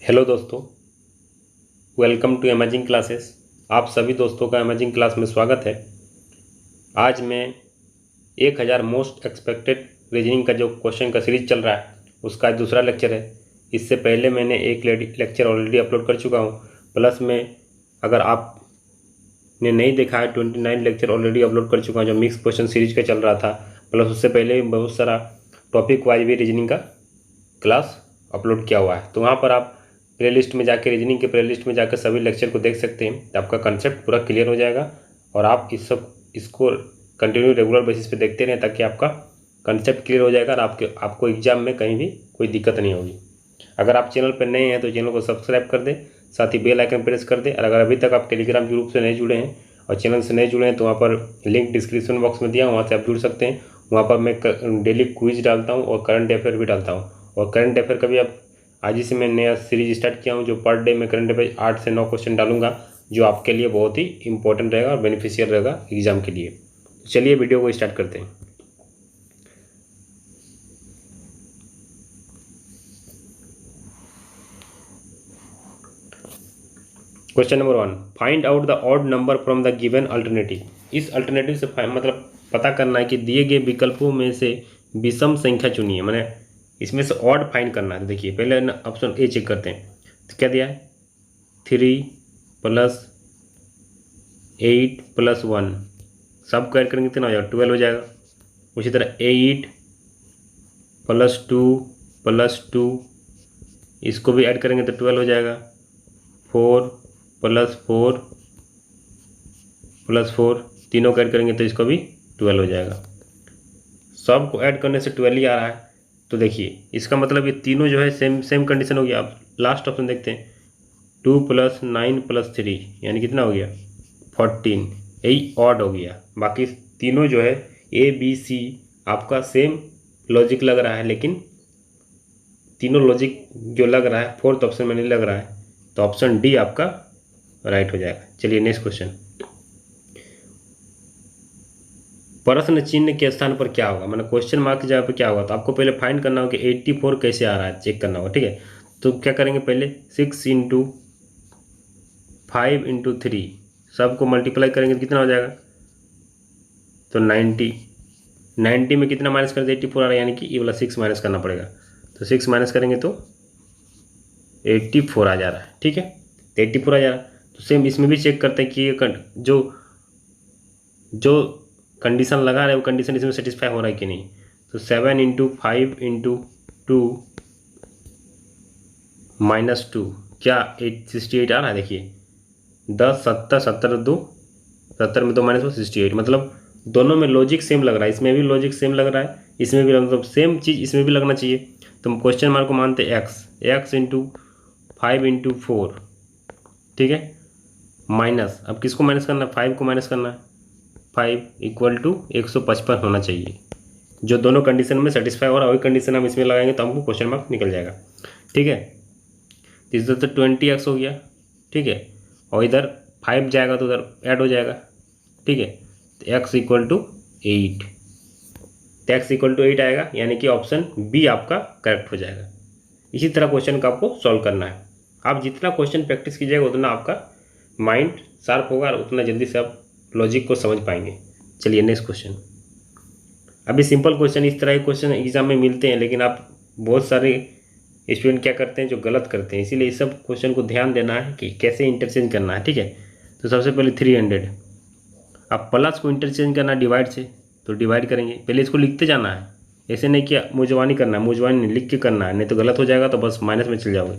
Hello दोस्तों, welcome to amazing classes. आप सभी दोस्तों का अमेजिंग क्लास में स्वागत है। आज मैं 1000 मोस्ट एक्सपेक्टेड रीजनिंग का जो क्वेश्चन का सीरीज चल रहा है उसका आज दूसरा लेक्चर है। इससे पहले मैंने एक लेक्चर ऑलरेडी अपलोड कर चुका हूँ। प्लस में अगर आपने नहीं देखा है 29 लेक्चर ऑलरेडी अपलोड कर चुका हूँ जो मिक्स क्वेश्चन सीरीज का चल रहा था। प्लस उससे पहले बहुत सारा टॉपिक वाइज भी रीजनिंग का क्लास अपलोड किया हुआ है। तो वहाँ पर आप प्लेलिस्ट में जाकर रीजनिंग के प्लेलिस्ट में जाकर सभी लेक्चर को देख सकते हैं। तो आपका कंसेप्ट पूरा क्लियर हो जाएगा और आप इसको कंटिन्यू रेगुलर बेसिस पे देखते रहें ताकि आपका कंसेप्ट क्लियर हो जाएगा और आपको एग्जाम में कहीं भी कोई दिक्कत नहीं होगी। अगर आप चैनल पर नए हैं तो चैनल को सब्सक्राइब कर दें, साथ ही बेल आइकन प्रेस कर दें। और अगर अभी तक आप टेलीग्राम ग्रुप से नहीं जुड़े हैं और चैनल से नहीं जुड़े हैं तो वहाँ पर लिंक डिस्क्रिप्शन बॉक्स में दिया, वहाँ से आप जुड़ सकते हैं। वहाँ पर मैं डेली क्विज डालता हूँ और करंट अफेयर भी डालता हूँ। और करंट अफेयर का भी आप आज ही से मैं नया सीरीज स्टार्ट किया हूँ जो पर डे में करंट अफेयर 8 से 9 क्वेश्चन डालूंगा जो आपके लिए बहुत ही इंपॉर्टेंट रहेगा और बेनिफिशियल रहेगा एग्जाम के लिए। चलिए वीडियो को स्टार्ट करते हैं। Question number 1, find out the odd number from the given alternative. इस अल्टरनेटिव से मतलब पता करना है कि दिए गए विकल्पों में से विषम संख्या चुनिए, मैंने इसमें से ऑड फाइंड करना है। तो देखिए पहले ऑप्शन ए चेक करते हैं। तो क्या दिया है 3 + 8 + 1, सब ऐड करेंगे कितना हो जाएगा 12 हो जाएगा। उसी तरह 8 + 2 + 2, इसको भी ऐड करेंगे तो 12 हो जाएगा। 4 + 4 + 4, तीनों को ऐड करेंगे तो इसको भी 12 हो जाएगा। सब को ऐड करने से 12 ही आ रहा है। तो देखिए इसका मतलब ये तीनों जो है सेम कंडीशन हो गया। आप लास्ट ऑप्शन देखते हैं 2 + 9 + 3 यानी कितना हो गया 14, यही ऑड हो गया। बाकी तीनों जो है ए बी सी आपका सेम लॉजिक लग रहा है, लेकिन तीनों लॉजिक जो लग रहा है फोर्थ ऑप्शन में नहीं लग रहा है, तो ऑप्शन डी आपका राइट हो जाएगा। चलिए नेक्स्ट क्वेश्चन, प्रश्न चिन्ह के स्थान पर क्या होगा, मतलब क्वेश्चन मार्क की जगह पर क्या होगा। तो आपको पहले फाइंड करना होगा कि 84 कैसे आ रहा है, चेक करना होगा। ठीक है, तो क्या करेंगे पहले 6 × 5 × 3 सबको मल्टीप्लाई करेंगे तो कितना हो जाएगा, तो 90 में कितना माइनस कर दे 84 आ रहा है, यानी कि ये वाला 6 माइनस करना पड़ेगा। तो 6 माइनस करेंगे तो 84 आ जा रहा है। ठीक है, तो 84 आ जा रहा है। तो सेम इसमें भी चेक करते हैं कि ये जो कंडीशन लगा रहा है वो कंडीशन इसमें सेटिस्फाई हो रहा है कि नहीं। तो 7 × 5 × 2 -2 क्या 68 आ रहा है। देखिए 10 70 70 2 70 में 2 - 68, मतलब दोनों में लॉजिक सेम लग रहा है। इसमें भी लॉजिक सेम लग रहा है, इसमें भी मतलब सेम चीज़ इसमें भी लगना चाहिए। तो हम क्वेश्चन मार्क को मानते हैं x × 5 × 4। ठीक है, माइनस, अब किसको माइनस करना है 5 को माइनस करना है। 5 = 155 होना चाहिए। जो दोनों कंडीशन में सेटिस्फाई हो रहा है वही कंडीशन हम इसमें लगाएंगे तो हमको क्वेश्चन मार्क निकल जाएगा। ठीक है, इधर तो 20x हो गया। ठीक है, और इधर 5 जाएगा तो उधर ऐड हो जाएगा। ठीक है, तो x = 8, तो x = 8 आएगा, यानी कि ऑप्शन बी आपका करेक्ट हो जाएगा। इसी तरह क्वेश्चन का आपको सॉल्व करना है। आप जितना क्वेश्चन प्रैक्टिस कीजिएगा उतना आपका माइंड शार्प होगा और उतना जल्दी से आप लॉजिक को समझ पाएंगे। चलिए नेक्स्ट क्वेश्चन, अभी सिंपल क्वेश्चन, इस तरह के क्वेश्चन एग्जाम में मिलते हैं, लेकिन आप बहुत सारे स्टूडेंट क्या करते हैं जो गलत करते हैं, इसीलिए इस सब क्वेश्चन को ध्यान देना है कि कैसे इंटरचेंज करना है। ठीक है, तो सबसे पहले 300, आप प्लस को इंटरचेंज करना डिवाइड से, तो डिवाइड करेंगे। पहले इसको लिखते जाना है, ऐसे नहीं कि मुजवानी करना है, मुजवानी नहीं लिख के करना है, नहीं तो गलत हो जाएगा तो बस माइनस में चल जाओगे।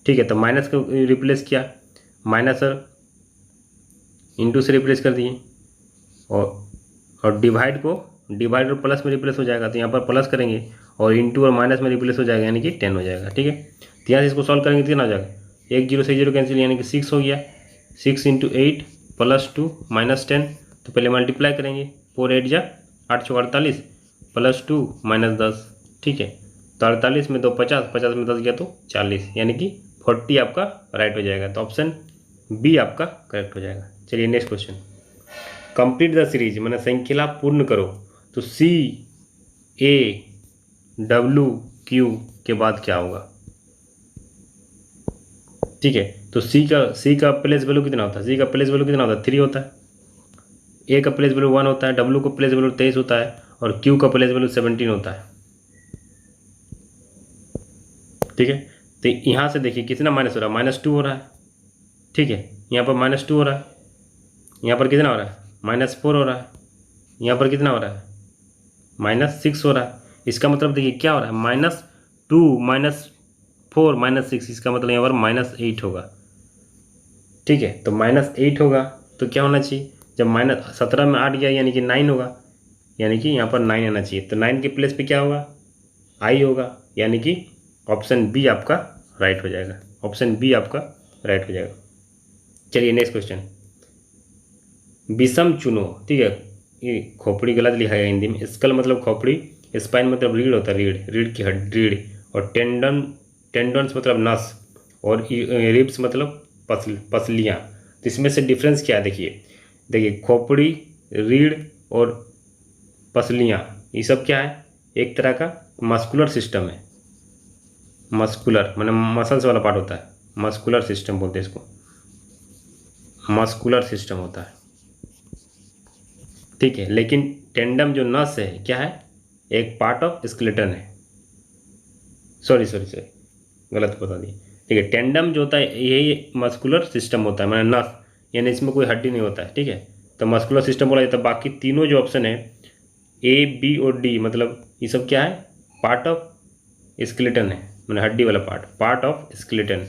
ठीक है, तो माइनस को रिप्लेस किया, माइनस इंटू से रिप्लेस कर दिए, और डिवाइड और प्लस में रिप्लेस हो जाएगा, तो यहाँ पर प्लस करेंगे और इंटू और माइनस में रिप्लेस हो जाएगा, यानी कि 10 हो जाएगा। ठीक है, तो यहाँ से इसको सॉल्व करेंगे तो कितना हो जाएगा, 1 0 से 0 कैंसिल, यानी कि 6 हो गया। 6 × 8 + 2 -10, तो पहले मल्टीप्लाई करेंगे, 4 8 जा 8 6 48 + 2 -10। ठीक है, तो 48 में 2 50, 50 में 10 गया तो 40, यानी कि 40 आपका राइट हो जाएगा। तो ऑप्शन बी आपका करेक्ट हो जाएगा। चलिए next question, complete the series, मैंने श्रृंखला पूर्ण करो। तो C A W Q के बाद क्या होगा, ठीक है। तो सी का प्लेस वैल्यू कितना होता है, सी का प्लेस वैल्यू कितना होता है 3 होता है, ए का प्लेस वैल्यू 1 होता है, डब्ल्यू का प्लेस वैल्यू 23 होता है और क्यू का प्लेस वैल्यू 17 होता है। ठीक है। तो यहाँ से देखिए कितना माइनस हो रहा है, -2 हो रहा है। ठीक है, यहाँ पर -2 हो रहा है, यहाँ पर कितना हो रहा है -4 हो रहा है, यहाँ पर कितना हो रहा है -6 हो रहा है। इसका मतलब देखिए क्या हो रहा है -2 -4 -6, इसका मतलब यहाँ पर -8 होगा। ठीक है, तो -8 होगा तो क्या होना चाहिए, जब -17 में 8 गया यानी कि 9 होगा, यानी कि यहाँ पर 9 आना चाहिए। तो 9 के प्लेस पे क्या होगा, आई होगा, यानी कि ऑप्शन बी आपका राइट हो जाएगा, ऑप्शन बी आपका राइट हो जाएगा। चलिए नेक्स्ट क्वेश्चन, विषम चुनो। ठीक है, ये खोपड़ी गलत लिखा गया हिंदी में, स्कल मतलब खोपड़ी, स्पाइन मतलब रीढ़ होता है, रीढ़ की हड्डी, रीढ़, और टेंडन्स मतलब नस, और रिब्स मतलब पसलियाँ। तो इसमें से डिफरेंस क्या है, देखिए खोपड़ी, रीढ़ और पसलियाँ, ये सब क्या है, एक तरह का मस्कुलर सिस्टम है। मस्कुलर माने मसल्स वाला पार्ट होता है, मस्कुलर सिस्टम बोलते हैं इसको, मस्कुलर सिस्टम होता है। ठीक है, लेकिन टेंडम जो नस है क्या है, एक पार्ट ऑफ स्केलेटन है। सॉरी गलत बता दिया। ठीक है, टेंडम जो होता है यही मस्कुलर सिस्टम होता है, माने नस, यानी इसमें कोई हड्डी नहीं होता है। ठीक है, तो मस्कुलर सिस्टम बोला जाता है। बाकी तीनों जो ऑप्शन है ए, बी और डी, मतलब ये सब क्या है, पार्ट ऑफ स्केलेटन है, मैंने हड्डी वाला पार्ट ऑफ स्केलेटन।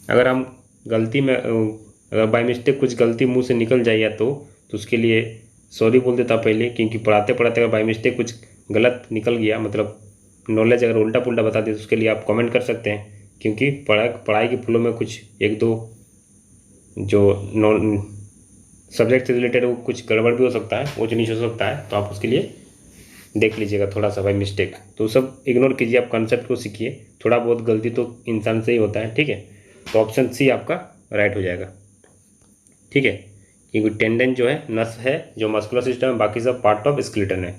अगर हम गलती में अगर बाई मिस्टेक कुछ गलती मुंह से निकल जाए या तो उसके लिए सॉरी बोल देता पहले, क्योंकि पढ़ाते पढ़ाते अगर बाई मिस्टेक कुछ गलत निकल गया, मतलब नॉलेज अगर उल्टा पुल्टा बता दिया तो उसके लिए आप कमेंट कर सकते हैं, क्योंकि पढ़ाई के फ्लो में कुछ एक दो जो सब्जेक्ट से रिलेटेड वो कुछ गड़बड़ भी हो सकता है, ऊंच नीच हो सकता है, तो आप उसके लिए देख लीजिएगा थोड़ा सा बाई मिस्टेक, तो सब इग्नोर कीजिए, आप कंसेप्ट को सीखिए। थोड़ा बहुत गलती तो इंसान से ही होता है। ठीक है, तो ऑप्शन सी आपका राइट हो जाएगा। ठीक है, क्योंकि टेंडन जो है नस है जो मस्कुलर सिस्टम है, बाकी सब पार्ट ऑफ स्केलेटन है।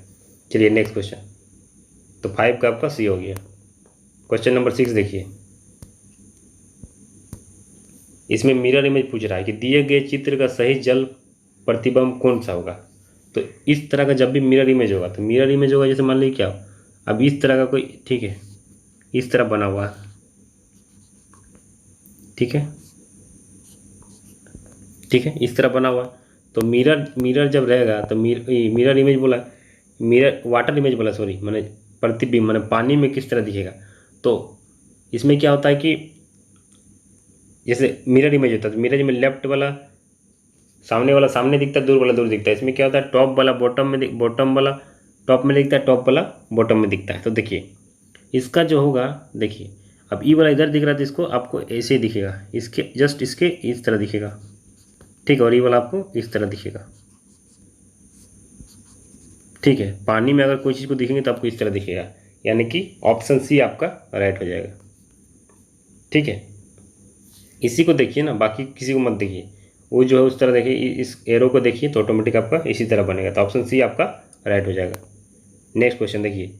चलिए नेक्स्ट क्वेश्चन, तो 5 का आपका सी हो गया। क्वेश्चन नंबर 6 देखिए, इसमें मिरर इमेज पूछ रहा है कि दिए गए चित्र का सही जल प्रतिबिंब कौन सा होगा। तो इस तरह का जब भी मिरर इमेज होगा, तो मिरर इमेज होगा जैसे मान लीजिए क्या, अब इस तरह का कोई, ठीक है, इस तरह बना हुआ है, ठीक है, इस तरह बना हुआ, तो मिरर जब रहेगा तो मिरर इमेज बोला, मिरर वाटर इमेज बोला, सॉरी, मैंने प्रतिबिंब मैंने पानी में किस तरह दिखेगा। तो इसमें क्या होता है कि जैसे मिरर इमेज होता है, तो मिरर में लेफ्ट वाला सामने वाला सामने दिखता है, दूर वाला दूर दिखता है। इसमें क्या होता है, टॉप वाला बॉटम वाला टॉप में दिखता है, टॉप वाला बॉटम में दिखता है। तो देखिए इसका जो होगा, देखिए अब ई वाला इधर दिख रहा था, इसको आपको ऐसे ही दिखेगा, इसके जस्ट इसके इस तरह दिखेगा। ठीक है, और ये वाला आपको इस तरह दिखेगा। ठीक है, पानी में अगर कोई चीज़ को दिखेंगे तो आपको इस तरह दिखेगा, यानी कि ऑप्शन सी आपका राइट हो जाएगा। ठीक है, इसी को देखिए ना, बाकी किसी को मत देखिए, वो जो है उस तरह देखिए, इस एरो को देखिए तो ऑटोमेटिक आपका इसी तरह बनेगा, तो ऑप्शन सी आपका राइट हो जाएगा। नेक्स्ट क्वेश्चन देखिए,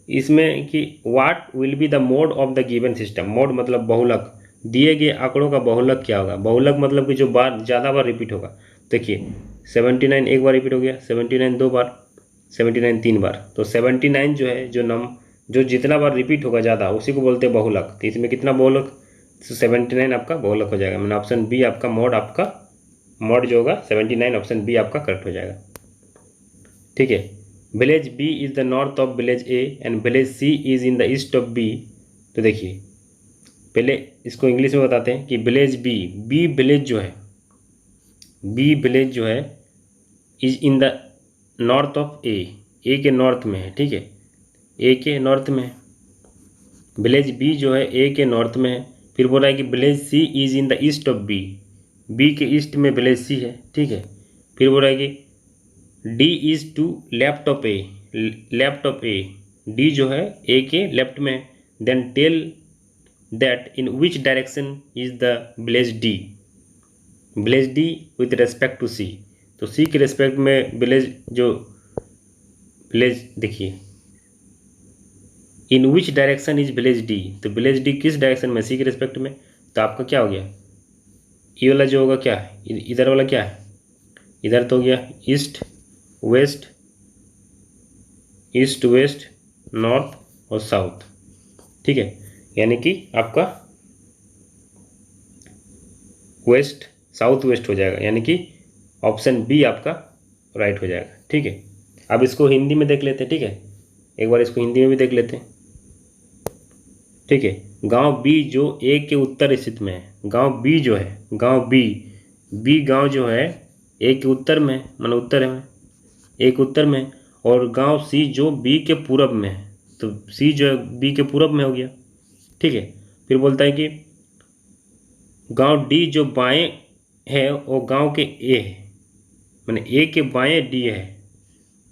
इसमें कि what will be the mode of the given system. Mode मतलब बहुलक, दिए गए आंकड़ों का बहुलक क्या होगा। बहुलक मतलब कि जो बार ज़्यादा बार रिपीट होगा। देखिए 79 एक बार रिपीट हो गया, 79 दो बार, 79 तीन बार, तो 79 जो है जो जितना बार रिपीट होगा ज़्यादा उसी को बोलते हैं बहुलक। तो इसमें कितना बहुलक, तो 79 आपका बहुलक हो जाएगा। मैंने ऑप्शन बी आपका मोड जो होगा 79, ऑप्शन बी आपका करेक्ट हो जाएगा। ठीक है, village B is the north of village A and village C is in the east of B. तो देखिए पहले इसको इंग्लिश में बताते हैं कि विलेज बी विलेज जो है is in the north of A के नॉर्थ में है। ठीक है, ए के नॉर्थ में है, विलेज बी जो है ए के नॉर्थ में है। फिर बोल रहा है कि village C is in the east of B के ईस्ट में विलेज सी है। ठीक है, फिर बोल रहा है कि D is to left of A, D जो है ए के लेफ्ट में, then tell that in which direction is the village D with respect to C. तो सी के रेस्पेक्ट में विलेज देखिए in which direction is village D, तो village D किस डायरेक्शन में, सी के रिस्पेक्ट में। तो आपका क्या हो गया, ये वाला जो होगा क्या है, इधर वाला क्या है, इधर तो हो गया east west, east west north और साउथ, ठीक है। यानी कि आपका वेस्ट साउथ वेस्ट हो जाएगा, यानी कि ऑप्शन बी आपका राइट हो जाएगा, ठीक है। अब इसको हिंदी में देख लेते हैं, ठीक है, एक बार इसको हिंदी में भी देख लेते हैं, ठीक है। गांव बी जो ए के उत्तर स्थित में है, गांव बी जो है, गांव बी गांव जो है ए के उत्तर में, मतलब उत्तर में, ए के उत्तर में, और गांव सी जो बी के पूरब में है, तो सी जो है बी के पूरब में हो गया, ठीक है। फिर बोलता है कि गांव डी जो बाएं है वो गांव के ए है, मैंने ए के बाएं डी है।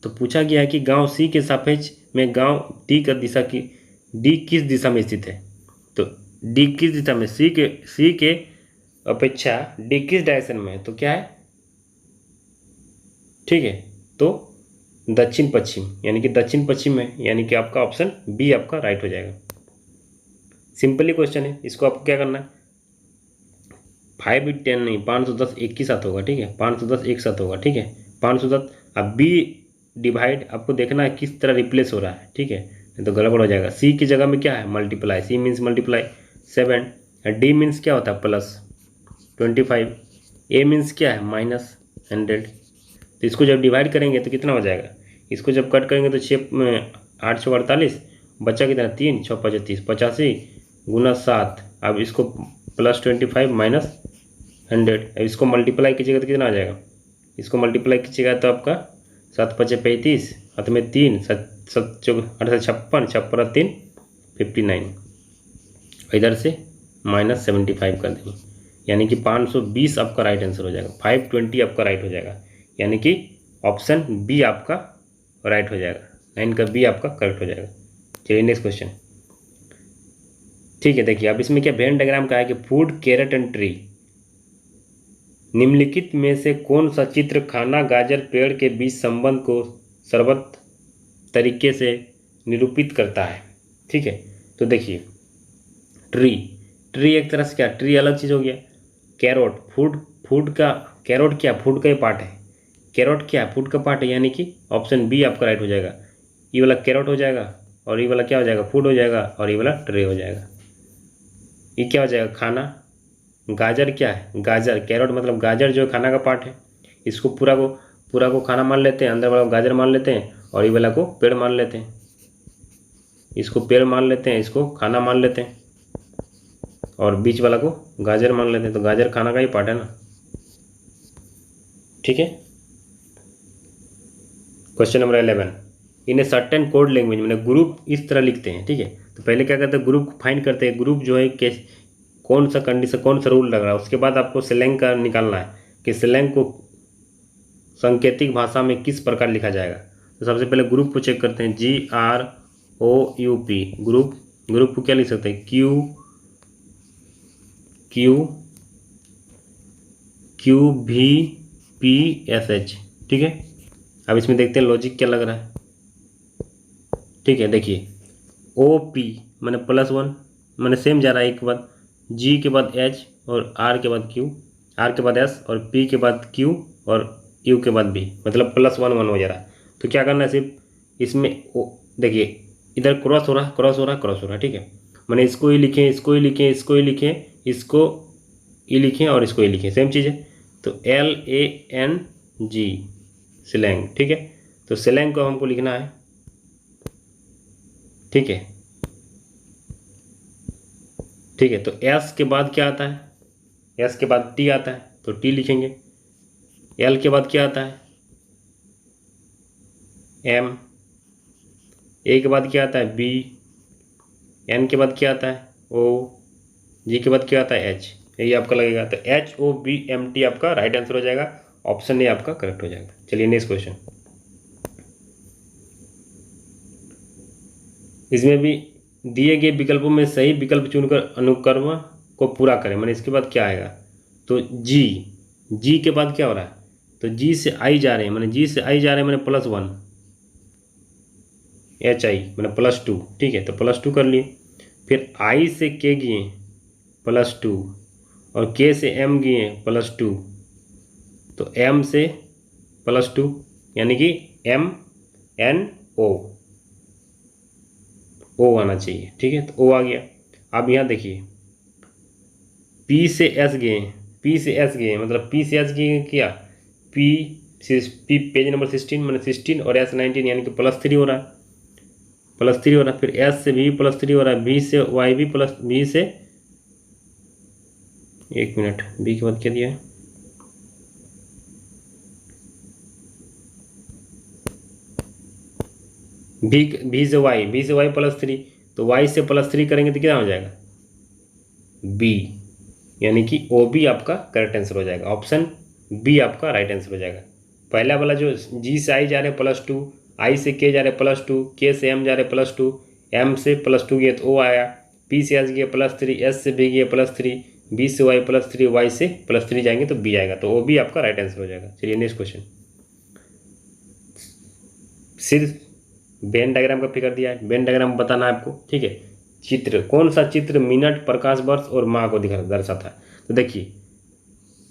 तो पूछा गया है कि गांव सी के सापेक्ष में गांव डी का दिशा की, डी किस दिशा में स्थित है। तो डी किस दिशा में, सी के अपेक्षा डी किस डायरेक्शन में है, तो क्या है, ठीक है, तो दक्षिण पश्चिम, यानी कि दक्षिण पश्चिम में, यानी कि आपका ऑप्शन बी आपका राइट हो जाएगा। सिंपली क्वेश्चन है, इसको आपको क्या करना है, 5 8 10 नहीं, 510 एक के साथ होगा, ठीक है, 510 एक साथ होगा, ठीक है, 510। अब बी डिवाइड आपको देखना है किस तरह रिप्लेस हो रहा है, ठीक है, नहीं तो गड़बड़ हो जाएगा। सी की जगह में क्या है, multiply, C means multiply 7, D means क्या होता है प्लस 25, ए मीन्स क्या है -100। तो इसको जब डिवाइड करेंगे तो कितना हो जाएगा, इसको जब कट करेंगे तो 6 में 8 6 48, बचा कितना 3 6 35 85 गुना 7। अब इसको +25 -100, अब इसको मल्टीप्लाई कीजिएगा तो कितना आ जाएगा, इसको मल्टीप्लाई कीजिएगा तो आपका 7 5 35, हाथ में 3 7 7 8 56 56 3 59, इधर से -75 कर देंगे, यानी कि 520 आपका राइट आंसर हो जाएगा, 520 आपका राइट हो जाएगा, यानी कि ऑप्शन बी आपका राइट हो जाएगा, 9 का बी आपका करेक्ट हो जाएगा। चलिए नेक्स्ट क्वेश्चन, ठीक है। देखिए अब इसमें क्या वेन डायग्राम का है कि फूड कैरेट एंड ट्री, निम्नलिखित में से कौन सा चित्र खाना गाजर पेड़ के बीच संबंध को सर्वत तरीके से निरूपित करता है, ठीक है। तो देखिए ट्री एक तरह से क्या, ट्री अलग चीज़ हो गया, कैरोट फूड का, कैरोट क्या फूड का ही पार्ट है, कैरोट क्या फूड का पार्ट है, यानी कि ऑप्शन बी आपका राइट हो जाएगा। ये वाला कैरोट हो जाएगा और ये वाला क्या हो जाएगा, फूड हो जाएगा, और ये वाला ट्रे हो जाएगा। ये क्या हो जाएगा, खाना, गाजर क्या है, गाजर कैरोट मतलब गाजर जो खाना का पार्ट है, इसको पूरा को खाना मान लेते हैं, अंदर वाला को गाजर मान लेते हैं, और ये वाला को पेड़ मान लेते हैं, इसको पेड़ मान लेते हैं, इसको खाना मान लेते हैं, और बीच वाला को गाजर मान लेते हैं। तो गाजर खाना का ही पार्ट है ना, ठीक है। Question number 11, in a certain code language, मैंने ग्रुप इस तरह लिखते हैं, ठीक है। तो पहले क्या करते हैं, ग्रुप फाइंड करते हैं, ग्रुप जो है कि कौन सा कंडीशन कौन सा रूल लग रहा है, उसके बाद आपको स्लैंग का निकालना है कि स्लैंग को सांकेतिक भाषा में किस प्रकार लिखा जाएगा। तो सबसे पहले ग्रुप को चेक करते हैं, GROUP, ग्रुप को क्या लिख सकते हैं, QVPSH, ठीक है। अब इसमें देखते हैं लॉजिक क्या लग रहा है, ठीक है। देखिए OP मैंने +1 मैंने सेम जा रहा है, एक के बाद G के बाद H और R के बाद Q, R के बाद S और P के बाद Q और U के बाद B, मतलब +1 1 हो जा रहा है। तो क्या करना है, सिर्फ इसमें देखिए इधर क्रॉस हो रहा है, ठीक है। मैंने इसको ही लिखें, इसको ही लिखें, इसको ही लिखें, इसको ही लिखें और इसको ही लिखें, सेम चीज़ है। तो LANG स्लैंग, ठीक है। तो स्लैंग को हमको लिखना है, ठीक है, ठीक है। तो S के बाद क्या आता है, S के बाद T आता है, तो T लिखेंगे। L के बाद क्या आता है, M, A के बाद क्या आता है, B, N के बाद क्या आता है, O, G के बाद क्या आता है, H, यही आपका लगेगा। तो HOBMT आपका राइट आंसर हो जाएगा, ऑप्शन ए आपका करेक्ट हो जाएगा। चलिए नेक्स्ट क्वेश्चन, इसमें भी दिए गए विकल्पों में सही विकल्प चुनकर अनुक्रम को पूरा करें, मैंने इसके बाद क्या आएगा, तो जी के बाद क्या हो रहा है, तो G से I जा रहे हैं, मैंने G से I जा रहे हैं, मैंने +1, HI मैंने +2, ठीक है, तो +2 कर लिए। फिर I से K गए +2 और K से M गए +2, तो M से +2 यानी कि MNO आना चाहिए, ठीक है, तो O आ गया। अब यहाँ देखिए P से S गए, मतलब P से S गए क्या, P पेज नंबर 16 मैंने 16 और S 19 यानी कि +3 हो रहा है, +3 हो रहा है। फिर S से भी +3 हो रहा है, B से Y भी B से, एक मिनट, B के बाद क्या दिया है, B से Y +3, तो Y से +3 करेंगे तो क्या हो जाएगा, B, यानी कि OB आपका करेक्ट आंसर हो जाएगा। ऑप्शन B आपका राइट आंसर हो जाएगा। पहला वाला जो G से I जा रहे +2, I से K जा रहे +2, K से M जा रहे +2, M से +2 गए तो O आया, P से S गए +3, S से B गए +3, B से Y +3, Y से +3 जाएंगे तो B आएगा, तो OB आपका राइट आंसर हो जाएगा। चलिए नेक्स्ट क्वेश्चन। सिर्फ वेन डायग्राम का फिगर दिया है, वेन डायग्राम बताना है आपको, ठीक है। चित्र, कौन सा चित्र मिनट, प्रकाश वर्ष और माह को दर्शाता है, तो देखिए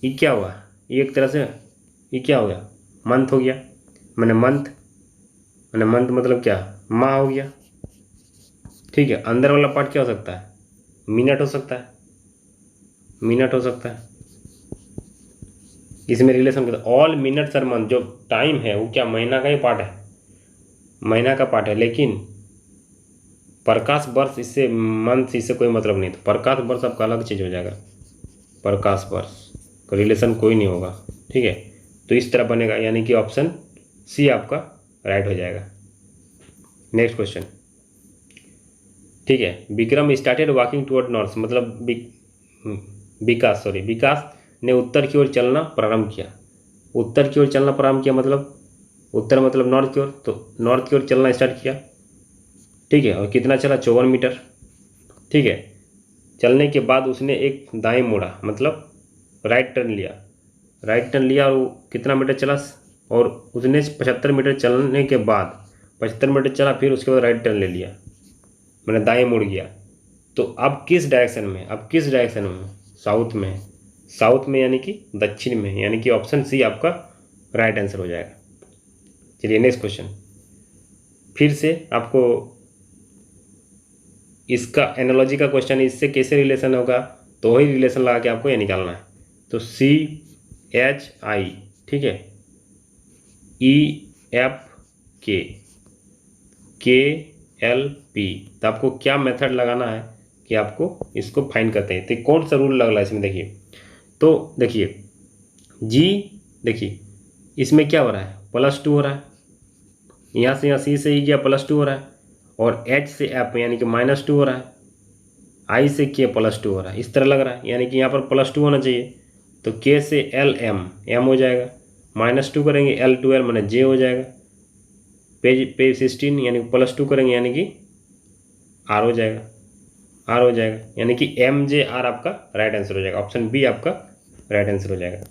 ये क्या हुआ, ये एक तरह से ये क्या हो गया, मंथ हो गया, मैंने मंथ मतलब क्या, माह हो गया, ठीक है। अंदर वाला पार्ट क्या हो सकता है, मिनट हो सकता है, इसमें रिलेशन करता है। ऑल मिनट्स आर मंथ, जो टाइम है वो क्या महीना का ही पार्ट है, महीना का पार्ट है, लेकिन प्रकाश वर्ष इससे, मंथ इससे कोई मतलब नहीं, तो प्रकाश वर्ष आपका अलग चीज़ हो जाएगा, प्रकाश वर्ष का रिलेशन कोई नहीं होगा, ठीक है। तो इस तरह बनेगा, यानी कि ऑप्शन सी आपका राइट हो जाएगा। नेक्स्ट क्वेश्चन, ठीक है। Vikram started walking toward north, मतलब विकास ने उत्तर की ओर चलना प्रारंभ किया, उत्तर की ओर चलना प्रारंभ किया मतलब उत्तर मतलब नॉर्थ की ओर, तो नॉर्थ की ओर चलना स्टार्ट किया, ठीक है। और कितना चला, 54 मीटर, ठीक है। चलने के बाद उसने एक दाएं मोड़ा, मतलब राइट टर्न लिया और वो कितना मीटर चला, और उसने 75 मीटर चलने के बाद 75 मीटर चला, फिर उसके बाद राइट टर्न ले लिया, मैंने दाएं मुड़ गया। तो अब किस डायरेक्शन में, साउथ में यानी कि दक्षिण में, यानी कि ऑप्शन सी आपका राइट आंसर हो जाएगा। चलिए नेक्स्ट क्वेश्चन, फिर से आपको इसका एनालॉजी का क्वेश्चन, इससे कैसे रिलेशन होगा, तो वही रिलेशन लगा के आपको ये निकालना है। तो CHI, ठीक है, EFK, KLP, तो आपको क्या मेथड लगाना है कि आपको इसको फाइंड करते हैं, तो कौन सा रूल लग रहा है इसमें, देखिए। तो देखिए G, देखिए इसमें क्या हो रहा है, +2 हो रहा है, यहाँ से C से ही गया +2 हो रहा है, और H से F यानी कि -2 हो रहा है, I से K +2 हो रहा है, इस तरह लग रहा है, यानी कि यहाँ पर +2 होना चाहिए। तो K से L M हो जाएगा, -2 करेंगे L to L मैंने J हो जाएगा, पेज 16 यानी कि +2 करेंगे यानी कि R हो जाएगा, यानी कि MJR आपका राइट आंसर हो जाएगा, ऑप्शन बी आपका राइट आंसर हो जाएगा।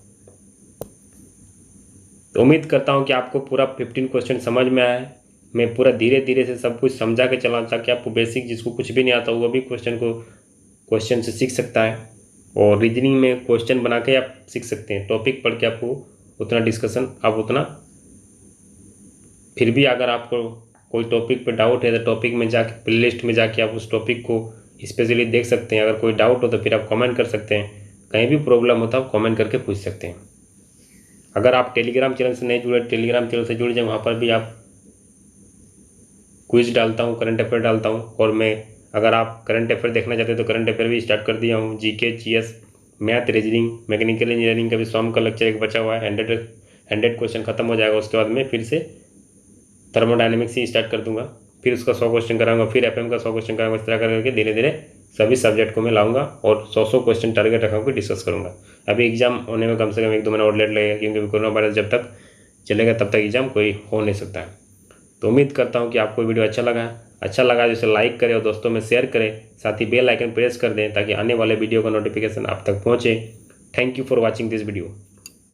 तो उम्मीद करता हूँ कि आपको पूरा 15 क्वेश्चन समझ में आया है। मैं पूरा धीरे धीरे से सब कुछ समझा के चला, ताकि आपको बेसिक, जिसको कुछ भी नहीं आता वो भी क्वेश्चन से सीख सकता है, और रीजनिंग में क्वेश्चन बना के आप सीख सकते हैं। टॉपिक पढ़ के आपको उतना डिस्कशन, आप उतना, फिर भी अगर आपको कोई टॉपिक पे डाउट है तो टॉपिक में जाके, प्ले लिस्ट में जाके आप उस टॉपिक को स्पेशली देख सकते हैं। अगर कोई डाउट हो तो फिर आप कमेंट कर सकते हैं, कहीं भी प्रॉब्लम हो तो आप कमेंट करके पूछ सकते हैं। अगर आप टेलीग्राम चैनल से नहीं जुड़े, टेलीग्राम चैनल से जुड़ जाए, वहाँ पर भी आप क्विज डालता हूँ, करंट अफेयर डालता हूँ, और मैं, अगर आप करंट अफेयर देखना चाहते हैं तो करंट अफेयर भी स्टार्ट कर दिया हूँ। GK, GS, math, reasoning, mechanical engineering का भी स्वयं का लेक्चर एक बचा हुआ है, 100 क्वेश्चन खत्म हो जाएगा। उसके बाद मैं फिर से थर्मोडायनेमिक्स ही स्टार्ट कर दूंगा, फिर उसका 100 क्वेश्चन कराऊंगा, फिर FM का 100 क्वेश्चन कराऊंगा। इस तरह करके धीरे धीरे सभी सब्जेक्ट को मैं लाऊंगा और 100 क्वेश्चन टारगेट रखा हुआ डिस्कस करूंगा। अभी एग्जाम होने में कम से कम 1-2 महीना और लेट लगेगा, क्योंकि कोरोना वायरस जब तक चलेगा तब तक एग्जाम कोई हो नहीं सकता है। तो उम्मीद करता हूँ कि आपको वीडियो अच्छा लगा जैसे लाइक करें और दोस्तों में शेयर करें, साथ ही बेल आइकन प्रेस कर दें ताकि आने वाले वीडियो का नोटिफिकेशन आप तक पहुँचे। Thank you for watching this video.